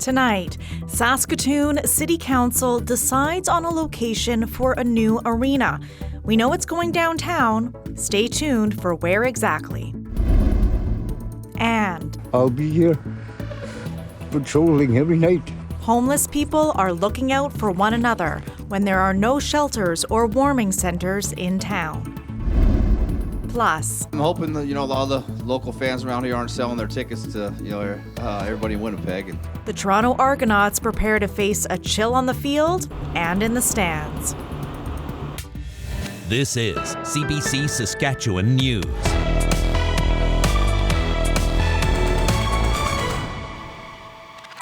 Tonight, Saskatoon City Council decides on a location for a new arena. We know it's going downtown. Stay tuned for where exactly. And I'll be here patrolling every night. Homeless people are looking out for one another when there are no shelters or warming centers in town. Plus, I'm hoping that, all the local fans around here aren't selling their tickets to, everybody in Winnipeg. the Toronto Argonauts prepare to face a chill on the field and in the stands. This is CBC Saskatchewan News.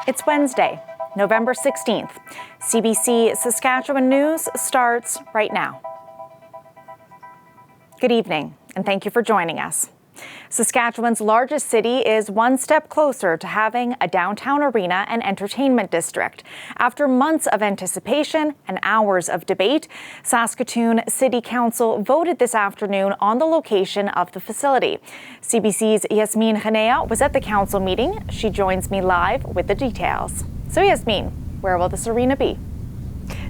It's Wednesday, November 16th. CBC Saskatchewan News starts right now. Good evening, and thank you for joining us. Saskatchewan's largest city is one step closer to having a downtown arena and entertainment district. After months of anticipation and hours of debate, Saskatoon City Council voted this afternoon on the location of the facility. CBC's Yasmin Khanea was at the council meeting. She joins me live with the details. So Yasmin, where will this arena be?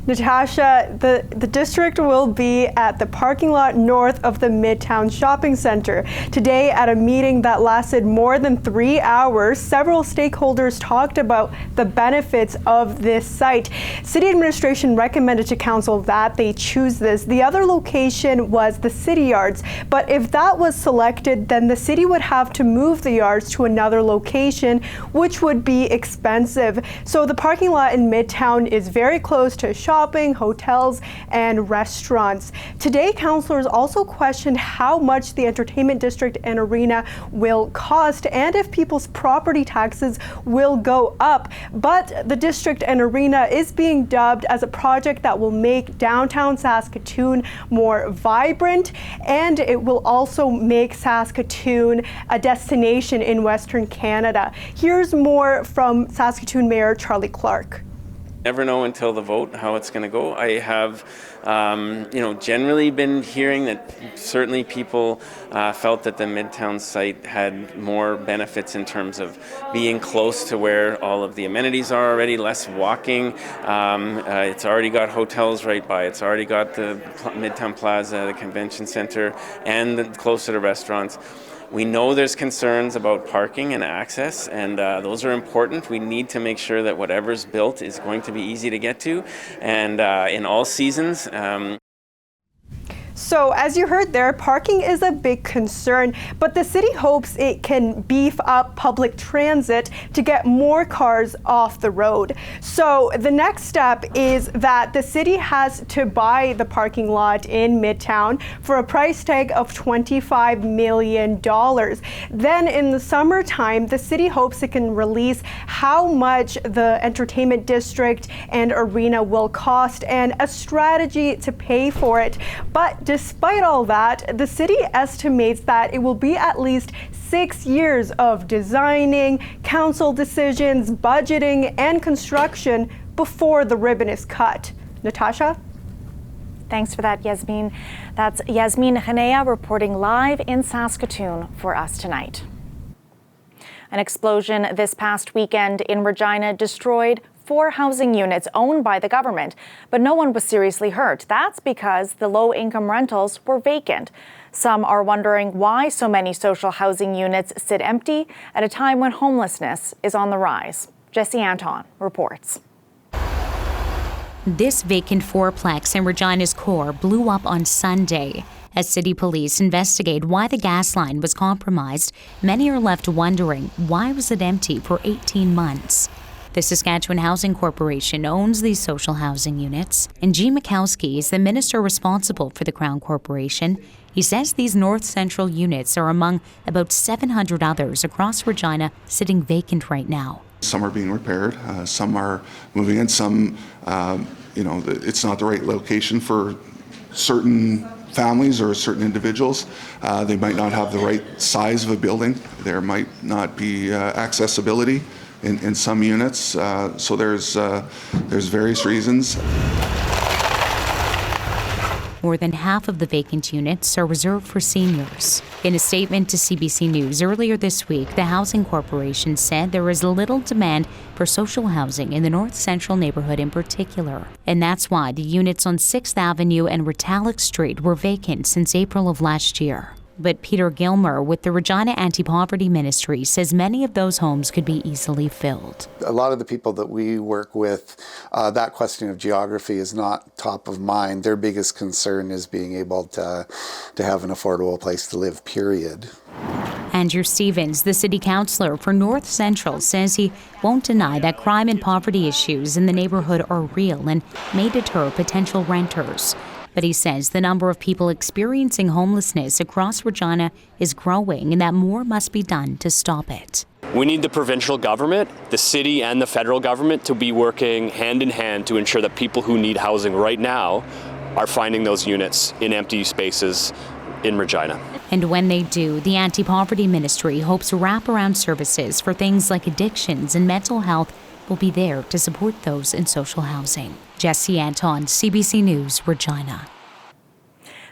Natasha, the district will be at the parking lot north of the Midtown Shopping Center. Today, at a meeting that lasted more than 3 hours, several stakeholders talked about the benefits of this site. City administration recommended to council that they choose this. The other location was the City Yards, but if that was selected, then the city would have to move the yards to another location, which would be expensive. So the parking lot in Midtown is very close to shopping, hotels, and restaurants. Today, councillors also questioned how much the entertainment district and arena will cost and if people's property taxes will go up. But the district and arena is being dubbed as a project that will make downtown Saskatoon more vibrant, and it will also make Saskatoon a destination in Western Canada. Here's more from Saskatoon Mayor Charlie Clark. Never know until the vote how it's going to go. I have, generally been hearing that certainly people felt that the Midtown site had more benefits in terms of being close to where all of the amenities are already, less walking. It's already got hotels right by. It's already got the Midtown Plaza, the convention center, and closer to restaurants. We know there's concerns about parking and access, and those are important. We need to make sure that whatever's built is going to be easy to get to, and in all seasons. So as you heard there, parking is a big concern, but the city hopes it can beef up public transit to get more cars off the road. So the next step is that the city has to buy the parking lot in Midtown for a price tag of $25 million. Then in the summertime, the city hopes it can release how much the entertainment district and arena will cost and a strategy to pay for it. But despite all that, the city estimates that it will be at least 6 years of designing, council decisions, budgeting, and construction before the ribbon is cut. Natasha? Thanks for that, Yasmin. That's Yasmin Khanea reporting live in Saskatoon for us tonight. An explosion this past weekend in Regina destroyed 4 housing units owned by the government, but no one was seriously hurt. That's because the low-income rentals were vacant. Some are wondering why so many social housing units sit empty at a time when homelessness is on the rise. Jesse Anton reports. This vacant fourplex in Regina's core blew up on Sunday. As city police investigate why the gas line was compromised, many are left wondering why was it empty for 18 months. The Saskatchewan Housing Corporation owns these social housing units, and G. Mikowski is the minister responsible for the Crown Corporation. He says these north central units are among about 700 others across Regina sitting vacant right now. Some are being repaired, some are moving in, some, it's not the right location for certain families or certain individuals. They might not have the right size of a building. There might not be accessibility in some units, so there's various reasons. More than half of the vacant units are reserved for seniors. In a statement to CBC News earlier this week, the Housing Corporation said there is little demand for social housing in the North Central neighborhood in particular. And that's why the units on 6th Avenue and Retallick Street were vacant since April of last year. But Peter Gilmer with the Regina Anti-Poverty Ministry says many of those homes could be easily filled. A lot of the people that we work with, that question of geography is not top of mind. Their biggest concern is being able to have an affordable place to live, period. Andrew Stevens, the city councillor for North Central, says he won't deny that crime and poverty issues in the neighborhood are real and may deter potential renters. But he says the number of people experiencing homelessness across Regina is growing and that more must be done to stop it. We need the provincial government, the city and the federal government to be working hand in hand to ensure that people who need housing right now are finding those units in empty spaces in Regina. And when they do, the Anti-Poverty Ministry hopes wraparound services for things like addictions and mental health will be there to support those in social housing. Jesse Anton, CBC News, Regina.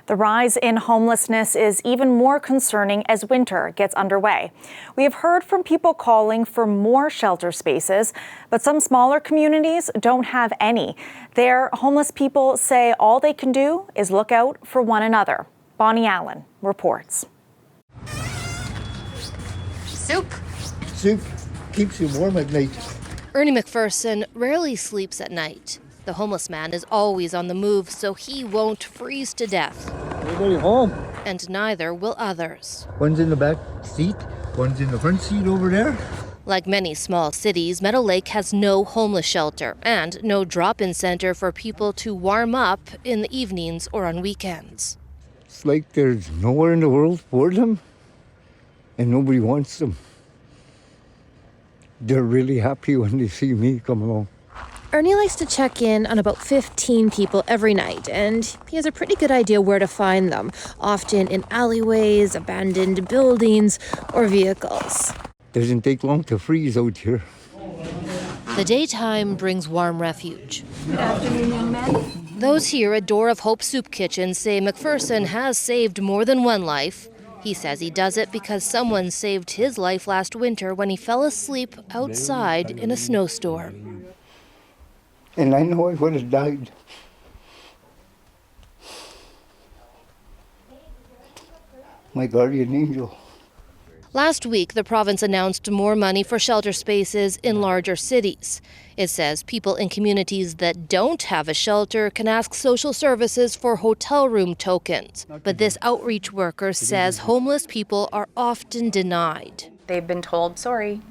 The rise in homelessness is even more concerning as winter gets underway. We have heard from people calling for more shelter spaces, but some smaller communities don't have any. There, homeless people say all they can do is look out for one another. Bonnie Allen reports. Soup. Soup keeps you warm at night. Ernie McPherson rarely sleeps at night. The homeless man is always on the move, so he won't freeze to death. Nobody home. And neither will others. One's in the back seat, one's in the front seat over there. Like many small cities, Meadow Lake has no homeless shelter and no drop-in center for people to warm up in the evenings or on weekends. It's like there's nowhere in the world for them, and nobody wants them. They're really happy when they see me come along. Ernie likes to check in on about 15 people every night, and he has a pretty good idea where to find them, often in alleyways, abandoned buildings, or vehicles. Doesn't take long to freeze out here. The daytime brings warm refuge. Good afternoon, young men. Those here at Door of Hope Soup Kitchen say McPherson has saved more than one life. He says he does it because someone saved his life last winter when he fell asleep outside in a snowstorm. And I know I would have died. My guardian angel. Last week, the province announced more money for shelter spaces in larger cities. It says people in communities that don't have a shelter can ask social services for hotel room tokens. But this outreach worker says homeless people are often denied. They've been told, sorry,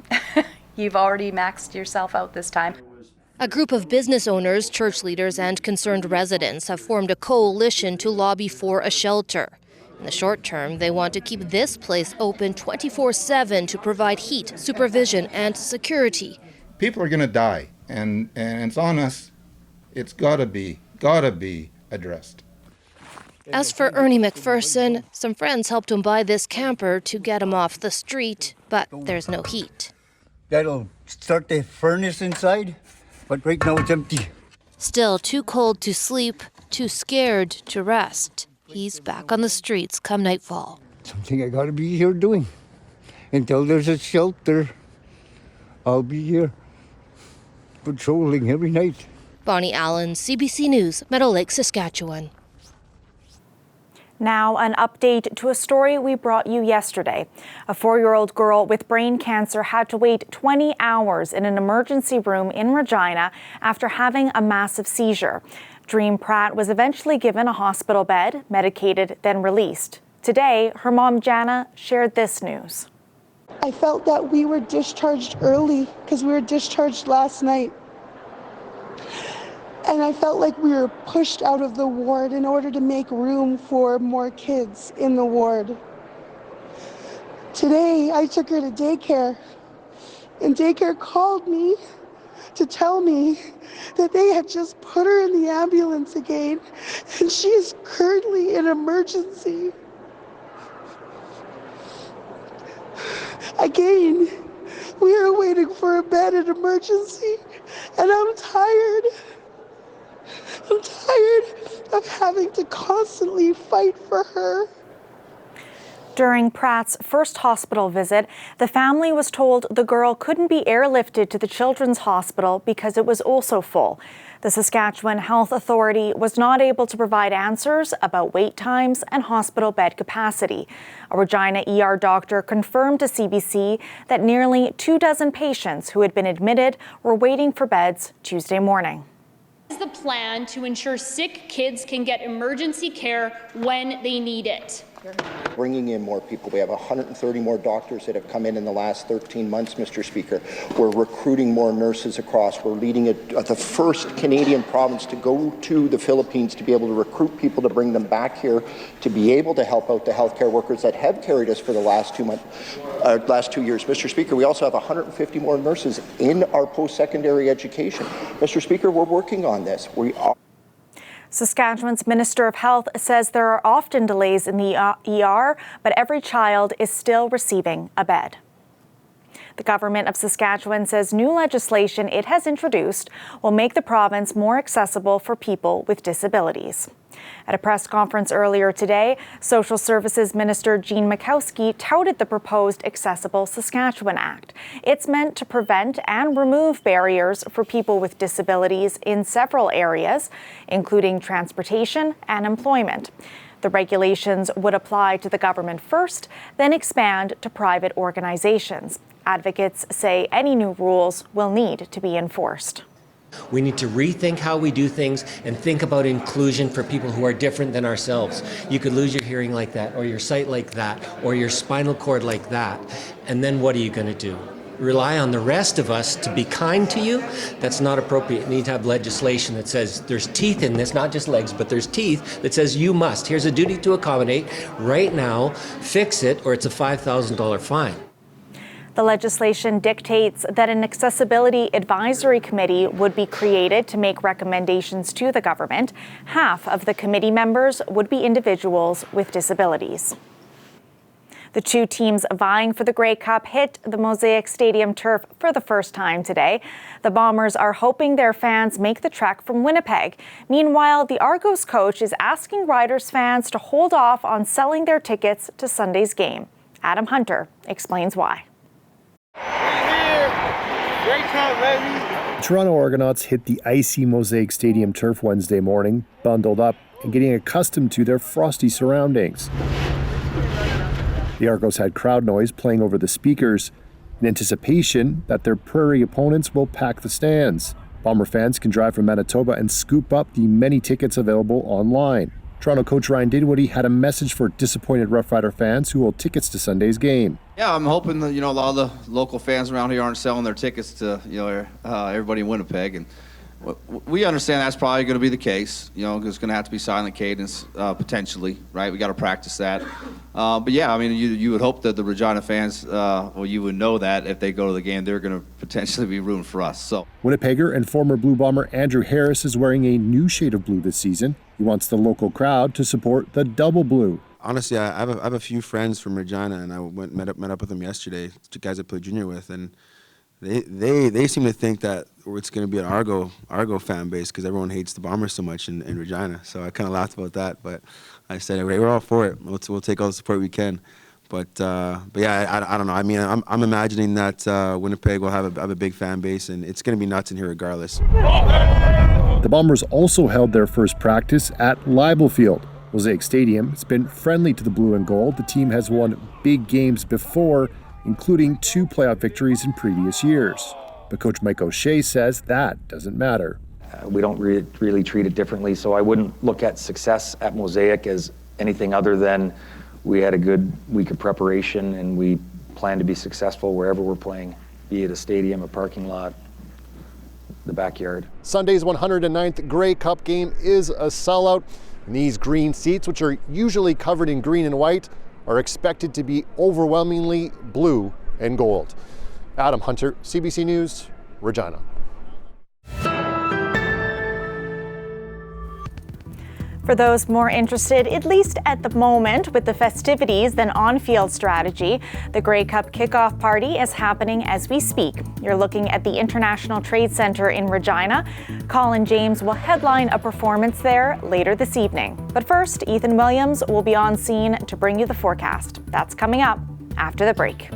you've already maxed yourself out this time. A group of business owners, church leaders, and concerned residents have formed a coalition to lobby for a shelter. In the short term, they want to keep this place open 24/7 to provide heat, supervision, and security. People are going to die, and it's on us. It's gotta be addressed. As for Ernie McPherson, some friends helped him buy this camper to get him off the street, but there's no heat. That'll start the furnace inside, but right now it's empty. Still too cold to sleep, too scared to rest. He's back on the streets come nightfall. Something I gotta be here doing. Until there's a shelter, I'll be here patrolling every night. Bonnie Allen, CBC News, Meadow Lake, Saskatchewan. Now, an update to a story we brought you yesterday. A 4-year-old girl with brain cancer had to wait 20 hours in an emergency room in Regina after having a massive seizure. Dream Pratt was eventually given a hospital bed, medicated, then released. Today, her mom, Jana, shared this news. I felt that we were discharged early because we were discharged last night. And I felt like we were pushed out of the ward in order to make room for more kids in the ward. Today, I took her to daycare, and daycare called me to tell me that they had just put her in the ambulance again, and she is currently in emergency. Again, we are waiting for a bed in emergency, and I'm tired. I'm tired of having to constantly fight for her. During Pratt's first hospital visit, the family was told the girl couldn't be airlifted to the Children's Hospital because it was also full. The Saskatchewan Health Authority was not able to provide answers about wait times and hospital bed capacity. A Regina ER doctor confirmed to CBC that nearly 24 patients who had been admitted were waiting for beds Tuesday morning. Is the plan to ensure sick kids can get emergency care when they need it? Bringing in more people. We have 130 more doctors that have come in the last 13 months, Mr. Speaker. We're recruiting more nurses across. We're leading the first Canadian province to go to the Philippines to be able to recruit people to bring them back here to be able to help out the healthcare workers that have carried us for the last 2 years. Mr. Speaker, we also have 150 more nurses in our post-secondary education. Mr. Speaker, we're working on this. We are. Saskatchewan's Minister of Health says there are often delays in the ER, but every child is still receiving a bed. The government of Saskatchewan says new legislation it has introduced will make the province more accessible for people with disabilities. At a press conference earlier today, Social Services Minister Jean Mikowski touted the proposed Accessible Saskatchewan Act. It's meant to prevent and remove barriers for people with disabilities in several areas, including transportation and employment. The regulations would apply to the government first, then expand to private organizations. Advocates say any new rules will need to be enforced. We need to rethink how we do things and think about inclusion for people who are different than ourselves. You could lose your hearing like that, or your sight like that, or your spinal cord like that. And then what are you going to do? Rely on the rest of us to be kind to you? That's not appropriate. You need to have legislation that says there's teeth in this, not just legs, but there's teeth that says you must. Here's a duty to accommodate. Right now, fix it, or it's a $5,000 fine. The legislation dictates that an accessibility advisory committee would be created to make recommendations to the government. Half of the committee members would be individuals with disabilities. The two teams vying for the Grey Cup hit the Mosaic Stadium turf for the first time today. The Bombers are hoping their fans make the trek from Winnipeg. Meanwhile, the Argos coach is asking Riders fans to hold off on selling their tickets to Sunday's game. Adam Hunter explains why. The Toronto Argonauts hit the icy Mosaic Stadium turf Wednesday morning, bundled up and getting accustomed to their frosty surroundings. The Argos had crowd noise playing over the speakers in anticipation that their prairie opponents will pack the stands. Bomber fans can drive from Manitoba and scoop up the many tickets available online. Toronto coach Ryan Dinwiddie had a message for disappointed Rough Rider fans who hold tickets to Sunday's game. Yeah, I'm hoping that, a lot of the local fans around here aren't selling their tickets to, everybody in Winnipeg. And we understand that's probably going to be the case. There's going to have to be silent cadence, potentially, right? We got to practice that. But yeah, you would hope that the Regina fans, you would know that if they go to the game, they're going to potentially be rooting for us. So Winnipegger and former Blue Bomber Andrew Harris is wearing a new shade of blue this season. He wants the local crowd to support the double blue. Honestly, I have a few friends from Regina, and I met up with them yesterday. Two guys I played junior with, and they seem to think that it's going to be an Argo fan base because everyone hates the Bombers so much in Regina. So I kind of laughed about that, but I said we're all for it. We'll take all the support we can. But yeah, I don't know. I'm imagining that Winnipeg will have a big fan base, and it's going to be nuts in here regardless. The Bombers also held their first practice at Leibel Field. Mosaic Stadium has been friendly to the blue and gold. The team has won big games before, including 2 playoff victories in previous years. But Coach Mike O'Shea says that doesn't matter. We don't really treat it differently, so I wouldn't look at success at Mosaic as anything other than we had a good week of preparation and we plan to be successful wherever we're playing, be it a stadium, a parking lot, the backyard. Sunday's 109th Grey Cup game is a sellout. And these green seats, which are usually covered in green and white, are expected to be overwhelmingly blue and gold. Adam Hunter, CBC News, Regina. For those more interested, at least at the moment, with the festivities than on-field strategy, the Grey Cup kickoff party is happening as we speak. You're looking at the International Trade Center in Regina. Colin James will headline a performance there later this evening. But first, Ethan Williams will be on scene to bring you the forecast. That's coming up after the break.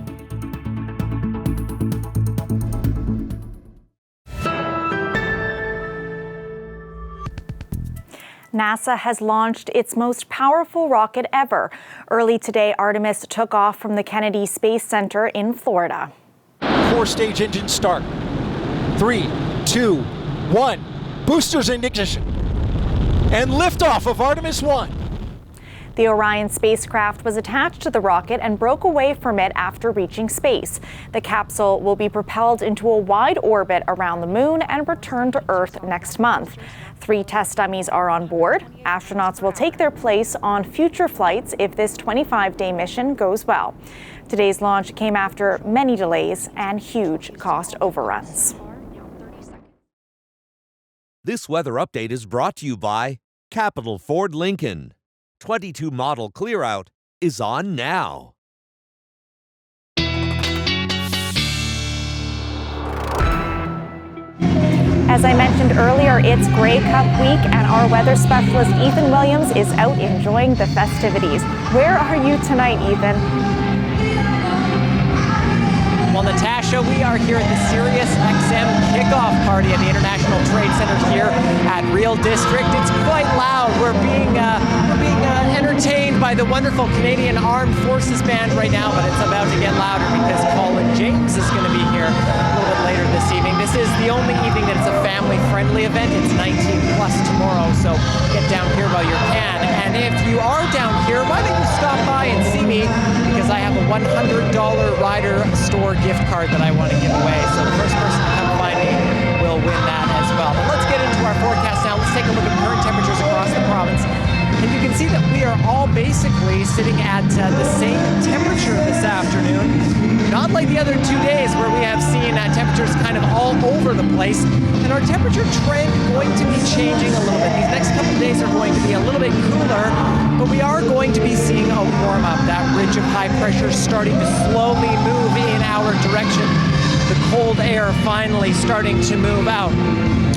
NASA has launched its most powerful rocket ever. Early today, Artemis took off from the Kennedy Space Center in Florida. 4-stage engine start. 3, 2, 1. Boosters in ignition. And liftoff of Artemis 1. The Orion spacecraft was attached to the rocket and broke away from it after reaching space. The capsule will be propelled into a wide orbit around the moon and return to Earth next month. 3 test dummies are on board. Astronauts will take their place on future flights if this 25-day mission goes well. Today's launch came after many delays and huge cost overruns. This weather update is brought to you by Capital Ford Lincoln. 22 model clearout is on now. As I mentioned earlier, it's Grey Cup week and our weather specialist Ethan Williams is out enjoying the festivities. Where are you tonight, Ethan? Well, Natasha, we are here at the Sirius XM kickoff party at the International Trade Center here at Real District. It's quite loud. We're being entertained by the wonderful Canadian Armed Forces Band right now, but it's about to get louder because Colin James is going to be here a little bit later this evening. This is the only evening that it's a family-friendly event. It's 19 plus tomorrow, so get down here while you can. And if you are down here, why don't you stop by and see me, because I have a $100 Ryder store gift card that I want to give away. So the first person to come find me will win that as well. But let's get into our forecast now. Let's take a look at current temperatures across the province. And you can see that we are all basically sitting at the same temperature this afternoon. Not like the other 2 days where we have seen temperatures kind of all over the place. And our temperature trend going to be changing a little bit. These next couple of days are going to be a little bit cooler, but we are going to be seeing a warm up. That ridge of high pressure starting to slowly move in our direction. The cold air finally starting to move out.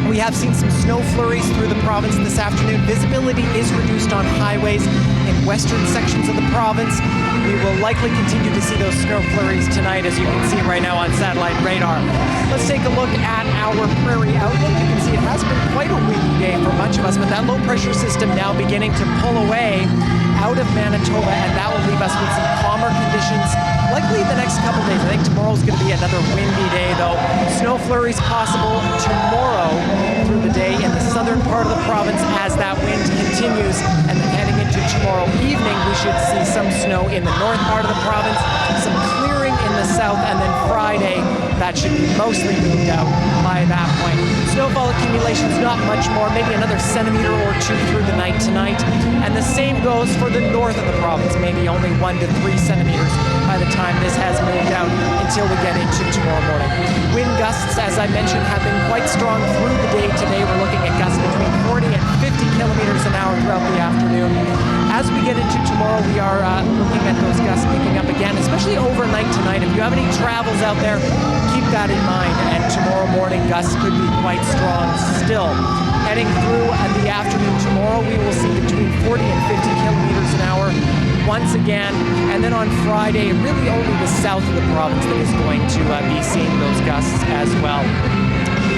We have seen some snow flurries through the province this afternoon. Visibility is reduced on highways in western sections of the province. We will likely continue to see those snow flurries tonight, as you can see right now on satellite radar. Let's take a look at our prairie outlook. You can see it has been quite a windy day for much of us, but that low pressure system now beginning to pull away out of Manitoba, and that will leave us with some calmer conditions likely the next couple days. I think tomorrow's going to be another windy day, though. Snow flurries possible tomorrow through the day in the southern part of the province as that wind continues, and then heading into tomorrow evening we should see some snow in the north part of the province, some clearing in the south, and then Friday that should be mostly moved out by that point. Snowfall accumulations not much more, maybe another centimeter or 2 through the night tonight, and the same goes for the north of the province, maybe only 1 to 3 centimeters by the time this has moved out until we get into tomorrow morning. Wind gusts, as I mentioned, have been quite strong through the day today. We're looking at gusts between 40 and 50 kilometers an hour throughout the afternoon. As we get into tomorrow, we are looking at those gusts picking up again, especially overnight tonight. If you have any travels out there, keep that in mind. And tomorrow morning, gusts could be quite strong still. Heading through the afternoon tomorrow, we will see between 40 and 50 kilometers an hour once again. And then on Friday, really only the south of the province that is going to be seeing those gusts as well.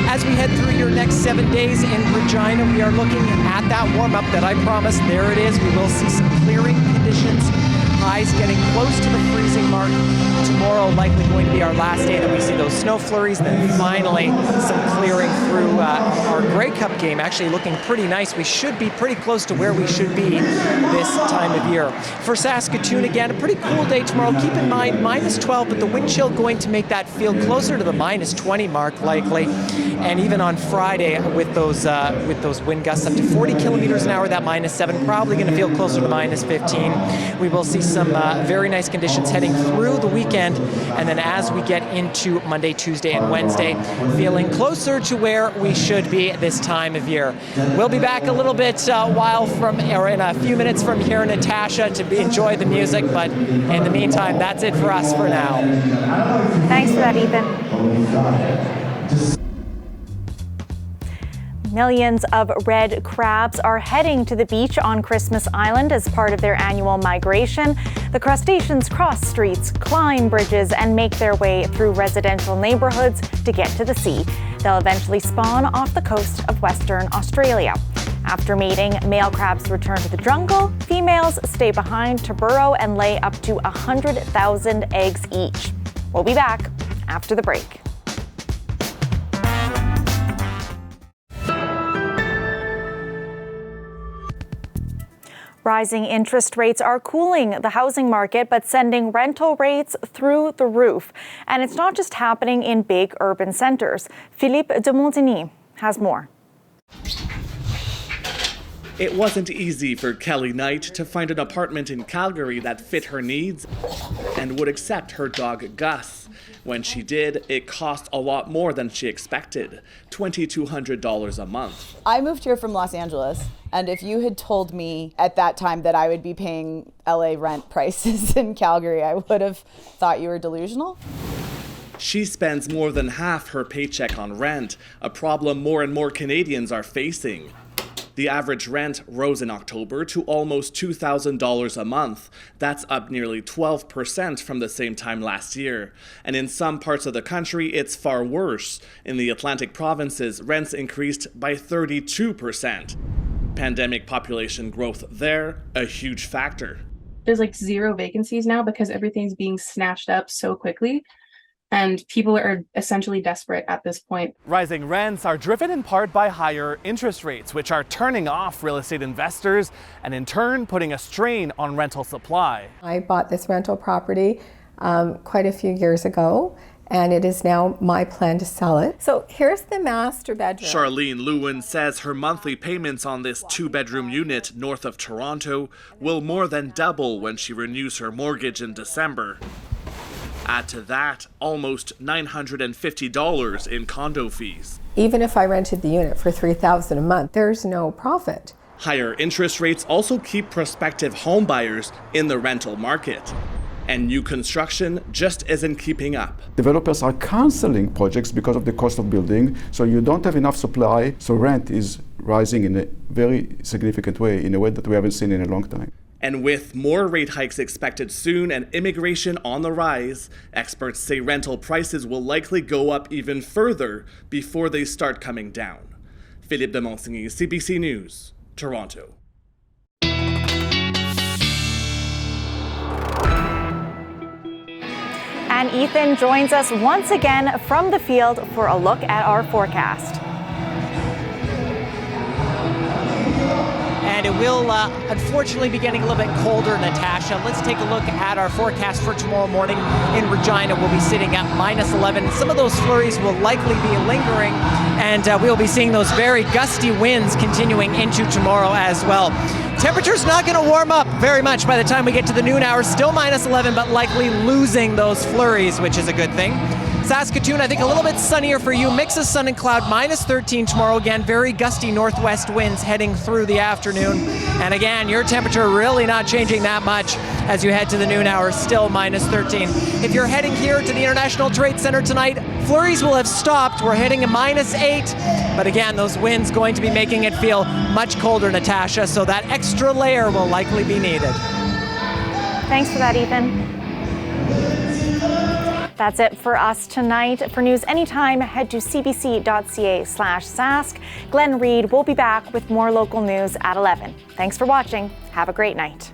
As we head through your next 7 days in Regina, we are looking at that warm-up that I promised. There it is. We will see some clearing conditions. Highs getting close to the freezing mark. Tomorrow likely going to be our last day that we see those snow flurries. Then finally some clearing through our Grey Cup game. Actually looking pretty nice. We should be pretty close to where we should be this time of year. For Saskatoon, again, a pretty cool day tomorrow. Keep in mind, minus 12, but the wind chill going to make that feel closer to the minus 20 mark likely. And even on Friday with those wind gusts up to 40 kilometers an hour, that minus 7, probably going to feel closer to minus 15. We will see some very nice conditions heading through the weekend. And then as we get into Monday, Tuesday, and Wednesday, feeling closer to where we should be at this time of year. We'll be back a little bit in a few minutes from here, Natasha, to enjoy the music. But in the meantime, that's it for us for now. Thanks for that, Ethan. Millions of red crabs are heading to the beach on Christmas Island as part of their annual migration. The crustaceans cross streets, climb bridges, and make their way through residential neighborhoods to get to the sea. They'll eventually spawn off the coast of Western Australia. After mating, male crabs return to the jungle. Females stay behind to burrow and lay up to 100,000 eggs each. We'll be back after the break. Rising interest rates are cooling the housing market, but sending rental rates through the roof. And it's not just happening in big urban centers. Philippe de Montigny has more. It wasn't easy for Kelly Knight to find an apartment in Calgary that fit her needs and would accept her dog Gus. When she did, it cost a lot more than she expected, $2,200 a month. I moved here from Los Angeles, and if you had told me at that time that I would be paying LA rent prices in Calgary, I would have thought you were delusional. She spends more than half her paycheck on rent, a problem more and more Canadians are facing. The average rent rose in October to almost $2,000 a month. That's up nearly 12% from the same time last year. And in some parts of the country, it's far worse. In the Atlantic provinces, rents increased by 32%. Pandemic population growth there, a huge factor. There's like zero vacancies now because everything's being snatched up so quickly. And people are essentially desperate at this point. Rising rents are driven in part by higher interest rates, which are turning off real estate investors and in turn putting a strain on rental supply. I bought this rental property quite a few years ago, and it is now my plan to sell it. So here's the master bedroom. Charlene Lewin says her monthly payments on this 2-bedroom unit north of Toronto will more than double when she renews her mortgage in December. Add to that almost $950 in condo fees. Even if I rented the unit for $3,000 a month, there's no profit. Higher interest rates also keep prospective home buyers in the rental market. And new construction just isn't keeping up. Developers are canceling projects because of the cost of building, so you don't have enough supply, so rent is rising in a very significant way, in a way that we haven't seen in a long time. And with more rate hikes expected soon and immigration on the rise, experts say rental prices will likely go up even further before they start coming down. Philippe de Montigny, CBC News, Toronto. And Ethan joins us once again from the field for a look at our forecast. And it will unfortunately be getting a little bit colder, Natasha. Let's take a look at our forecast for tomorrow morning. In Regina, we'll be sitting at -11. Some of those flurries will likely be lingering, and we'll be seeing those very gusty winds continuing into tomorrow as well. Temperature's not going to warm up very much by the time we get to the noon hour. Still -11, but likely losing those flurries, which is a good thing. Saskatoon, I think a little bit sunnier for you. Mix of sun and cloud, -13 tomorrow. Again, very gusty northwest winds heading through the afternoon. And again, your temperature really not changing that much as you head to the noon hour, still -13. If you're heading here to the International Trade Center tonight, flurries will have stopped. We're heading a -8. But again, those winds going to be making it feel much colder, Natasha. So that extra layer will likely be needed. Thanks for that, Ethan. That's it for us tonight. For news anytime, head to cbc.ca/sask. Glenn Reed will be back with more local news at 11. Thanks for watching. Have a great night.